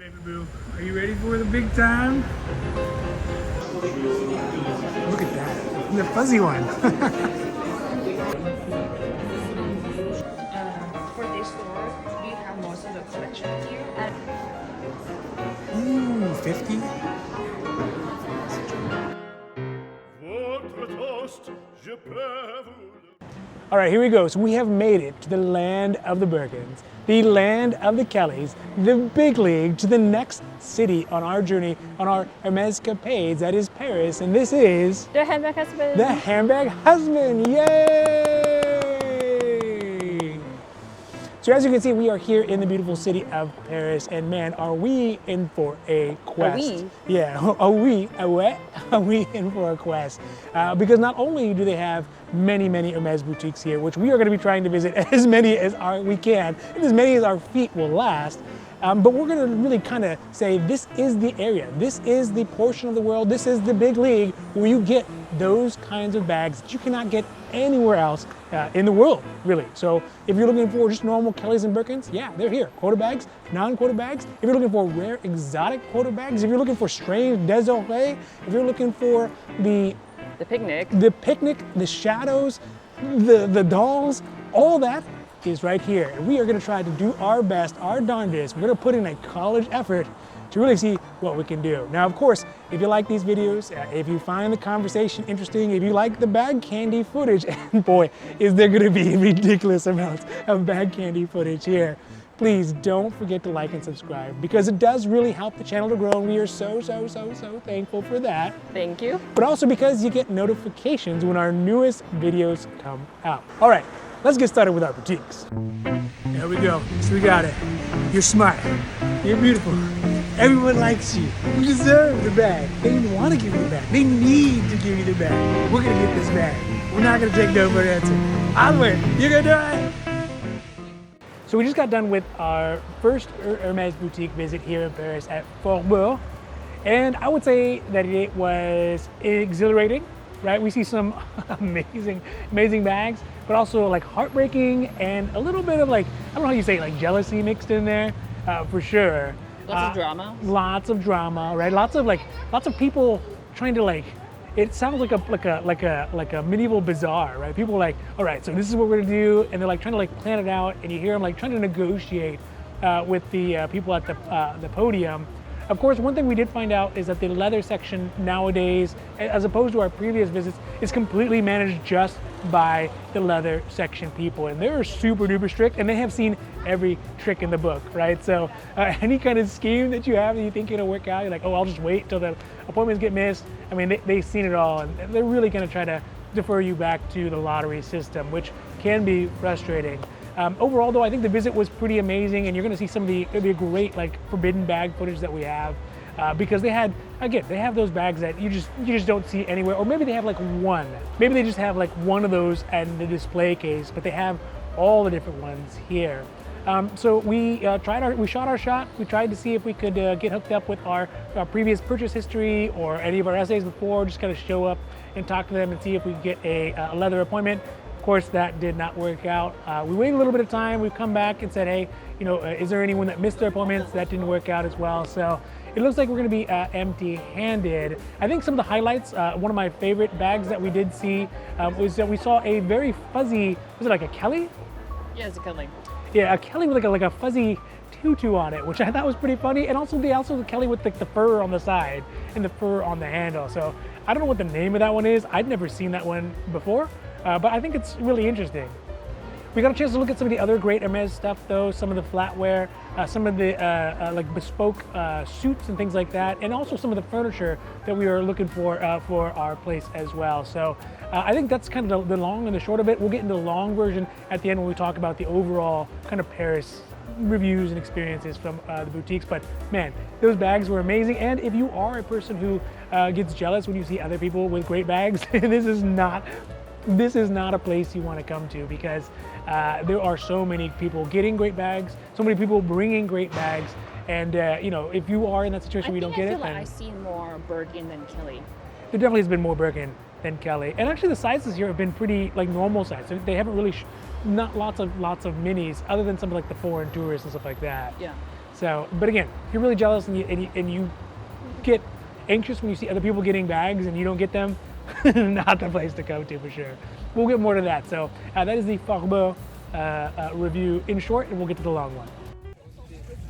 baby boo. Are you ready for the big time? Look at that. The fuzzy one. For this store, we have most of the collection here. Ooh, 50? All right, here we go. So we have made it to the land of the Birkins, the land of the Kellys, the big league, to the next city on our journey, on our Hermes capades, that is Paris. And this is The Handbag Husband. the Handbag Husband. Yay! So as you can see, we are here in the beautiful city of Paris, and man, are we in for a quest. Yeah, are we in for a quest? Because not only do they have many Hermes boutiques here, which we are going to be trying to visit as many as we can, and as many as our feet will last, but we're going to really kind of say this is the area, this is the portion of the world, this is the big league where you get those kinds of bags that you cannot get anywhere else in the world, really. So if you're looking for just normal Kellys and Birkins, yeah, they're here. Quota bags, non-quota bags. If you're looking for rare, exotic quota bags, if you're looking for strange désolé, if you're looking for the picnic, the shadows, the dolls, all that is right here. And we are going to try to do our best, our darndest. We're going to put in a college effort to really see what we can do. Now, of course, if you like these videos, if you find the conversation interesting, if you like the bag candy footage, and boy, is there going to be ridiculous amounts of bag candy footage here, please don't forget to like and subscribe, because it does really help the channel to grow, and we are so thankful for that. Thank you. But also because you get notifications when our newest videos come out. All right, let's get started with our boutiques. There we go. So we got it. You're smart. You're beautiful. Everyone likes you. You deserve the bag. They didn't want to give you the bag. They need to give you the bag. We're going to get this bag. We're not going to take no for an answer. I'll win. You're going to do it. So we just got done with our first Hermes boutique visit here in Paris at Faubourg. And I would say that it was exhilarating, right? We see some amazing bags, but also like heartbreaking and a little bit of like, I don't know how you say it, like jealousy mixed in there, for sure. Lots of drama. Lots of drama, right? Lots of people trying to like, it sounds like a medieval bazaar, right? People are like, all right, so this is what we're gonna do, and they're like trying to like plan it out, and you hear them like trying to negotiate with the people at the podium. Of course, one thing we did find out is that the leather section nowadays, as opposed to our previous visits, is completely managed just by the leather section people. And they're super duper strict, and they have seen every trick in the book, right? So any kind of scheme that you have that you think it'll work out, you're like, oh, I'll just wait till the appointments get missed. I mean, they've seen it all, and they're really gonna try to defer you back to the lottery system, which can be frustrating. Overall, though, I think the visit was pretty amazing, and you're going to see some of the great like forbidden bag footage that we have, because they have those bags that you just don't see anywhere, or maybe they have like one. Maybe they just have like one of those in the display case, but they have all the different ones here. So we shot our shot. We tried to see if we could get hooked up with our previous purchase history or any of our essays before, just kind of show up and talk to them and see if we could get a leather appointment. Of course, that did not work out. We waited a little bit of time. We've come back and said, hey, is there anyone that missed their appointments? That didn't work out as well. So it looks like we're going to be empty-handed. I think some of the highlights, one of my favorite bags that we did see was that we saw a very fuzzy, was it like a Kelly? Yeah, it's a Kelly. Yeah, a Kelly with like a fuzzy tutu on it, which I thought was pretty funny. And also the Kelly with like the fur on the side and the fur on the handle. So I don't know what the name of that one is. I'd never seen that one before. But I think it's really interesting. We got a chance to look at some of the other great Hermes stuff though, some of the flatware, some of the like bespoke suits and things like that, and also some of the furniture that we were looking for our place as well. So I think that's kind of the long and the short of it. We'll get into the long version at the end when we talk about the overall kind of Paris reviews and experiences from the boutiques. But man, those bags were amazing. And if you are a person who gets jealous when you see other people with great bags, this is not a place you want to come to, because there are so many people getting great bags, so many people bringing great bags, and if you are in that situation where you don't get it, I feel like I've seen more Birkin than Kelly. There definitely has been more Birkin than Kelly, and actually the sizes here have been pretty like normal size. They haven't really not lots of minis, other than some like the foreign tourists and stuff like that. Yeah. So, but again, if you're really jealous and you get anxious when you see other people getting bags and you don't get them, not the place to go to for sure. We'll get more to that. So that is the Faubourg review in short, and we'll get to the long one.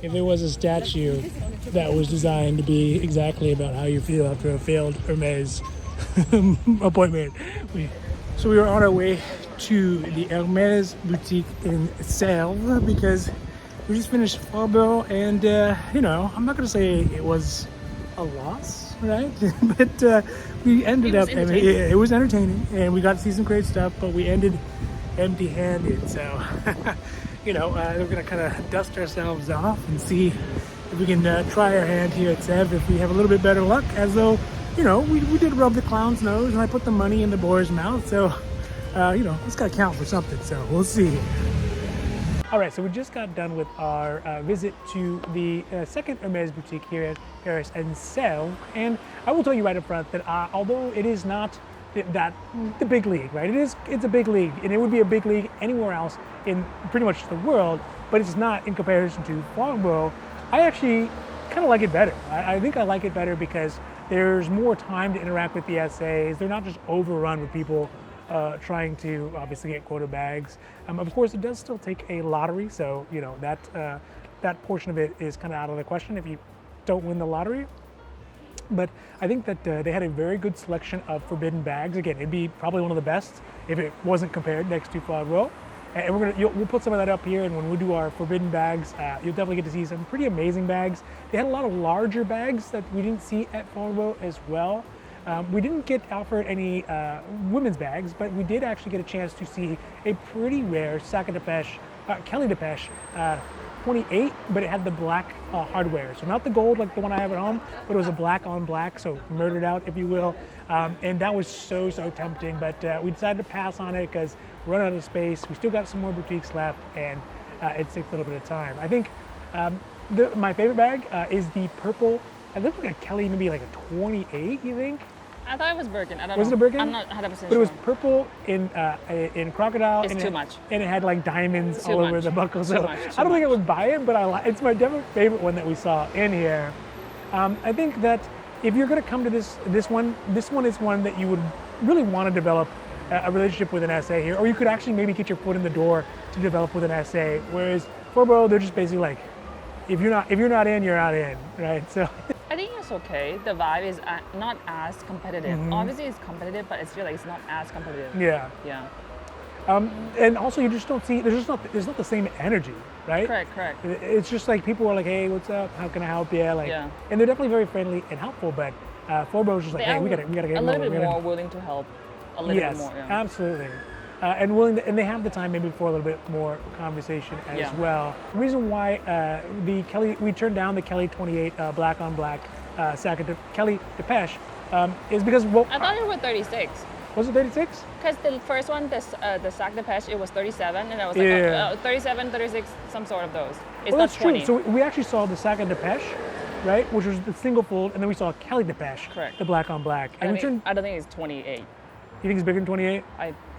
If there was a statue that was designed to be exactly about how you feel after a failed Hermes appointment. So we were on our way to the Hermes boutique in Sevres because we just finished Faubourg, and you know, I'm not gonna say it was a loss, right? But we ended up, I mean, it was entertaining and we got to see some great stuff, but we ended empty-handed. So you know, we're gonna kind of dust ourselves off and see if we can try our hand here at Sevres if we have a little bit better luck, as though, you know, we did rub the clown's nose and I put the money in the boar's mouth. So, you know, it's gotta count for something. So we'll see. All right, so we just got done with our visit to the second Hermes boutique here at Paris and Sevres. And I will tell you right up front that although it is not the big league, right? It's a big league, and it would be a big league anywhere else in pretty much the world, but it's not in comparison to Faubourg. I actually kind of like it better. I think I like it better because there's more time to interact with the SAs. They're not just overrun with people trying to obviously get quota bags. Of course, it does still take a lottery, so you know that portion of it is kind of out of the question if you don't win the lottery. But I think that they had a very good selection of forbidden bags. Again, it'd be probably one of the best if it wasn't compared next to Faubourg. And we'll put some of that up here, and when we do our forbidden bags, you'll definitely get to see some pretty amazing bags. They had a lot of larger bags that we didn't see at Faubourg as well. We didn't get offered any women's bags, but we did actually get a chance to see a pretty rare sac à dépêche, Kelly Dépêche 28, but it had the black hardware. So not the gold like the one I have at home, but it was a black on black, so murdered out, if you will. And that was so tempting, but we decided to pass on it because we're running out of space. We still got some more boutiques left, and it takes a little bit of time. I think my favorite bag is the purple. It looked like a Kelly, maybe like a 28, you think? I thought it was Birkin. I don't know. Was it a Birkin? I'm not 100% sure. But it was purple in crocodile. It's too much. And it had like diamonds all over the buckle. So I don't think I would buy it, but it's my definite favorite one that we saw in here. I think that if you're going to come to this one is one that you would really want to develop a relationship with an SA here, or you could actually maybe get your foot in the door to develop with an SA. Whereas Faubourg, they're just basically like, if you're not in, you're not in, right? So. I think it's okay. The vibe is not as competitive. Mm-hmm. Obviously, it's competitive, but I feel like it's not as competitive. Yeah. Yeah. And also, you just don't see. There's not the same energy, right? Correct. It's just like people are like, "Hey, what's up? How can I help you?" Like, yeah. And they're definitely very friendly and helpful. But Faubourg is just like, "Hey, we gotta get a little bit more willing to help. A little bit more. Yes, Yeah. absolutely. And willing to, and they have the time maybe for a little bit more conversation as well. The reason why we turned down the Kelly 28 black on black Kelly Dépêche is because I thought it was 36. Was it 36? Because the first one, the sac dépêche, it was 37, and I was like 37, 36, some sort of those. It's not 20. True. So we actually saw the sac à dépêche, right, which was the single fold, and then we saw Kelly Dépêche, correct, the black on black. And I don't think it's 28. You think it's bigger than 28?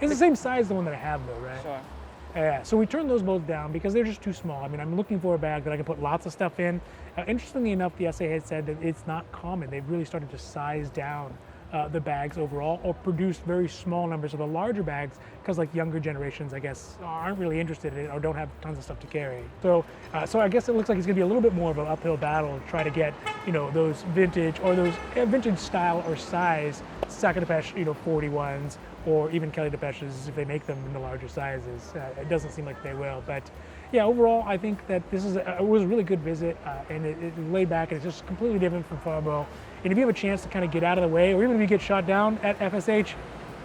It's the same size as the one that I have, though, right? Sure. Yeah, so we turned those both down because they're just too small. I mean, I'm looking for a bag that I can put lots of stuff in. Interestingly enough, the SA had said that it's not common. They've really started to size down the bags overall, or produce very small numbers of the larger bags because like younger generations, I guess, aren't really interested in it or don't have tons of stuff to carry. So I guess it looks like it's gonna be a little bit more of an uphill battle to try to get, you know, those vintage or those vintage style or size sac à dépêche, you know, 41s, or even Kelly Dépêches if they make them in the larger sizes. It doesn't seem like they will, but yeah, overall, I think that this is it was a really good visit, and it laid back, and it's just completely different from Faubourg. And if you have a chance to kind of get out of the way, or even if you get shot down at FSH,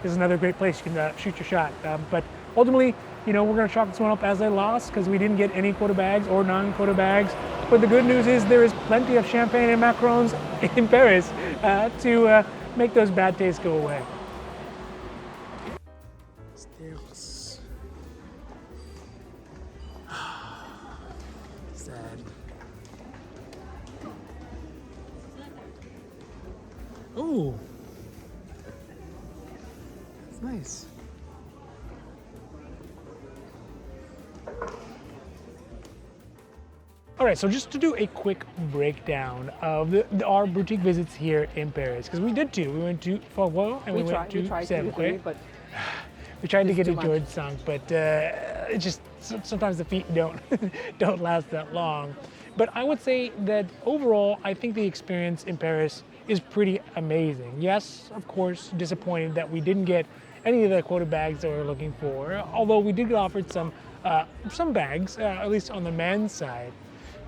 this is another great place you can shoot your shot. But ultimately, you know, we're going to chalk this one up as a loss because we didn't get any quota bags or non-quota bags. But the good news is there is plenty of champagne and macarons in Paris to make those bad tastes go away. Sad. Oh, that's nice. All right. right, so just to do a quick breakdown of our boutique visits here in Paris, because we did two. We went to Faubourg and we went to Sèvres. But We tried to it's get too a much. George sunk, but it just sometimes the feet don't don't last that long. But I would say that overall, I think the experience in Paris is pretty amazing. Yes, of course, disappointed that we didn't get any of the quota bags that we were looking for, although we did get offered some bags, at least on the men's side.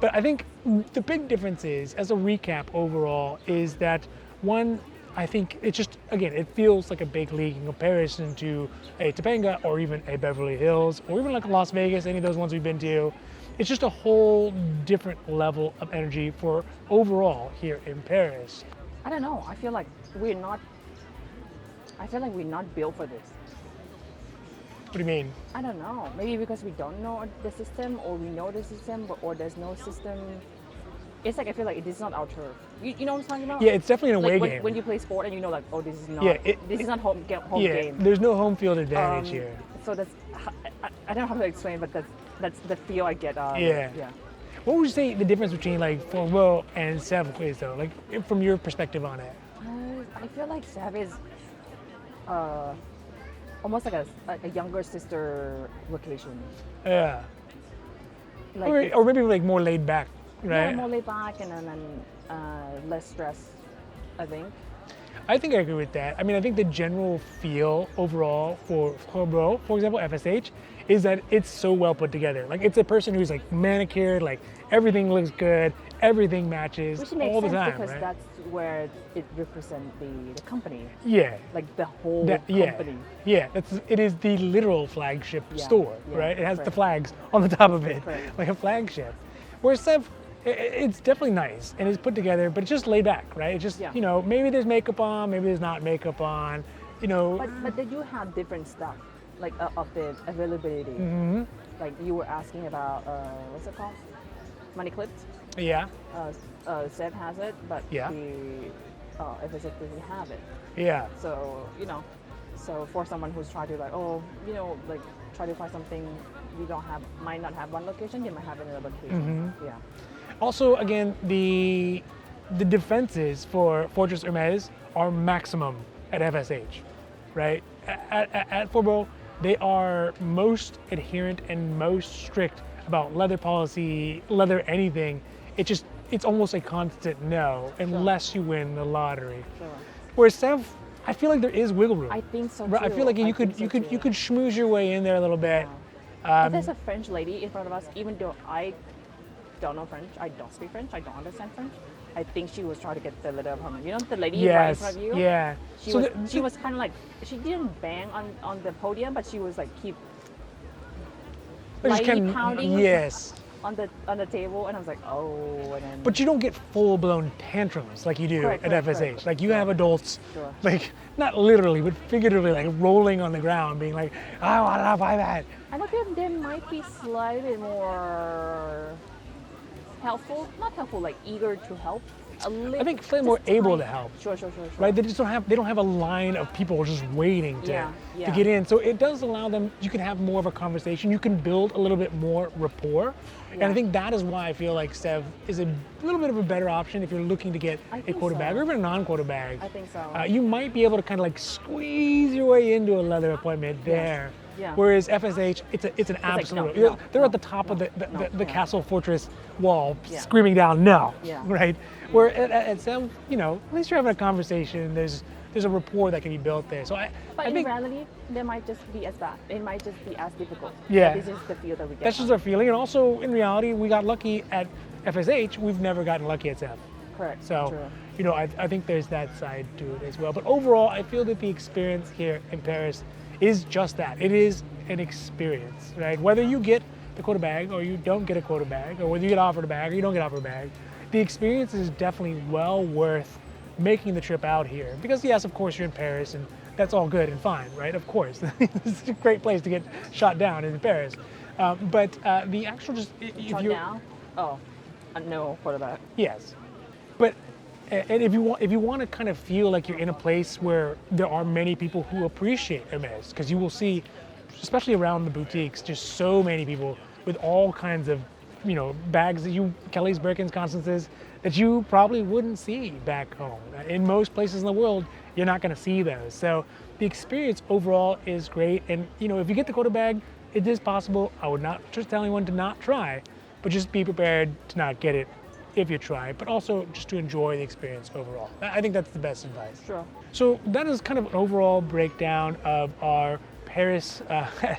But I think the big difference is, as a recap overall, is that one, I think it just, again, it feels like a big league in comparison to a Topanga or even a Beverly Hills or even like Las Vegas, any of those ones we've been to. It's just a whole different level of energy for overall here in Paris. I don't know. I feel like we're not built for this. What do you mean? I don't know. Maybe because we don't know the system, or we know the system, or there's no system. It's like I feel like it is not our turf. You know what I'm talking about? Yeah, it's definitely an away like game. when you play sport and you know like, oh, this is not. Yeah, this is not home yeah, game. there's no home field advantage here. So that's I don't know how to explain, but that's the feel I get. Yeah. Yeah. What would you say the difference between like Faubourg and Sèvres is, though? Like from your perspective on it? I feel like Sevres is almost like a younger sister location. Yeah. Like Or maybe like more laid back, right? yeah, more laid back and then less stress, I think. I think I agree with that. I mean, I think the general feel overall for Faubourg, for example, FSH, is that it's so well put together. Like it's a person who's like manicured, like everything looks good, everything matches Which makes all the sense time, because right? that's where it represents the company, Yeah. like the whole Yeah, company. yeah, it is the literal flagship Yeah, store, yeah, right? It has the correct. flags on the top of it, Correct. like a flagship. Whereas Sèvres, it's definitely nice and it's put together, but it's just laid back, right? It's just, Yeah. you know, maybe there's makeup on, maybe there's not makeup on, you know. But they do have different stuff, like of the availability. Mhm. Like you were asking about what's it called? Money clips. Yeah, Seb has it, but Yeah. the FSH doesn't have it. yeah, So so for someone who's trying to like, like try to find something you might not have one location, you might have another location. Mm-hmm. Yeah. Also, again, the defenses for Fortress Hermes are maximum at FSH, right? At Faubourg, they are most adherent and most strict about leather policy, leather anything. It's almost a constant no unless you win the lottery. Sure. Whereas Sèvres, I feel like there is wiggle room. I think so Right, too. I feel like you think so could too. schmooze your way in there a little bit. But there's a French lady in front of us, even though I don't know French, I don't speak French, I don't understand French. I think she was trying to get the letter of Hermes. You know the lady right in Yes, front of you? yeah. She was kind of like, she didn't bang on the podium, but she was like keep Just lightly kinda- pounding Yes. on the table, and I was like, oh, and then. But you don't get full-blown tantrums like you do Correct, at correct, FSH. correct. Like you have adults, Sure. like not literally, but figuratively, like rolling on the ground, being like, "I want to buy that." I think they might be slightly more helpful, not helpful, like eager to help. I think slightly more able to help. Sure. Right? They don't have a line of people just waiting to Yeah. get in. So it does allow them. You can have more of a conversation. You can build a little bit more rapport. And I Yeah. think that is why I feel like Sèvres is a little bit of a better option if you're looking to get I a think quota bag so. or even a non-quota bag. I think so. You might be able to kind of like squeeze your way into a leather appointment there. Yeah. Whereas FSH, it's an like, absolute. no, they're no, at the top of the no. castle fortress wall, Yeah. screaming down no. Yeah. Right. Where at some, at least you're having a conversation. There's a rapport that can be built there. So But I in think reality, they might just be as bad. It might just be as difficult. Yeah. But this is the feel that we get. that's just our feeling. And also in reality, we got lucky at FSH. We've never gotten lucky at Sèvres. Correct. So, True. I think there's that side to it as well. But overall, I feel that the experience here in Paris is just that. It is an experience, right? Whether you get the quota bag or you don't get a quota bag, or whether you get offered a bag or you don't get offered a bag, the experience is definitely well worth making the trip out here. Because yes, of course, you're in Paris and that's all good and fine, right? Of course. It's a great place to get shot down in Paris. But the actual if Shut you down? Oh, no, what about? Yes, but and if you want to kind of feel like you're in a place where there are many people who appreciate Hermes, because you will see, especially around the boutiques, just so many people with all kinds of bags that you, Kelly's, Birkins, Constance's, that you probably wouldn't see back home. In most places in the world, you're not going to see those. So the experience overall is great. And if you get the Quota bag, it is possible. I would not just tell anyone to not try, but just be prepared to not get it if you try, but also just to enjoy the experience overall. I think that's the best advice. Sure. So that is kind of an overall breakdown of our Paris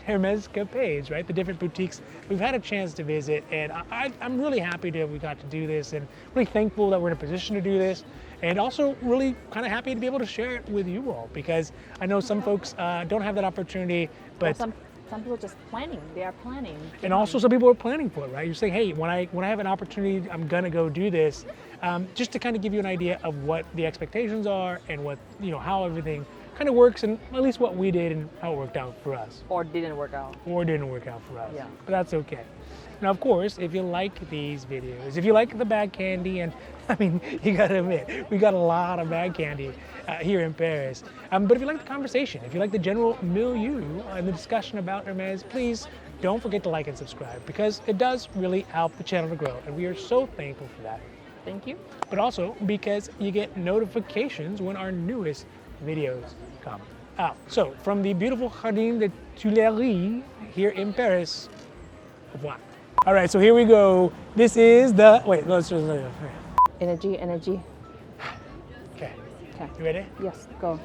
Hermes cafes, right? The different boutiques we've had a chance to visit, and I'm really happy that we got to do this, and really thankful that we're in a position to do this, and also really kind of happy to be able to share it with you all, because I know some folks don't have that opportunity, but Well, some people just planning. They are planning. and also some people are planning for it, right? You're saying, hey, when I have an opportunity, I'm gonna go do this, just to kind of give you an idea of what the expectations are and what how everything kind of works, and at least what we did and how it worked out for us. Or didn't work out. Or didn't work out for us. Yeah. But that's okay. Now, of course, if you like these videos, if you like the bag candy, and I mean, you gotta admit, we got a lot of bag candy here in Paris. But if you like the conversation, if you like the general milieu and the discussion about Hermes, please don't forget to like and subscribe, because it does really help the channel to grow, and we are so thankful for that. Thank you. But also because you get notifications when our newest videos come out. So from the beautiful Jardin des Tuileries here in Paris, au revoir. All right, so here we go. This is the, wait, let's just, Energy. okay. Okay. You ready? Yes, go.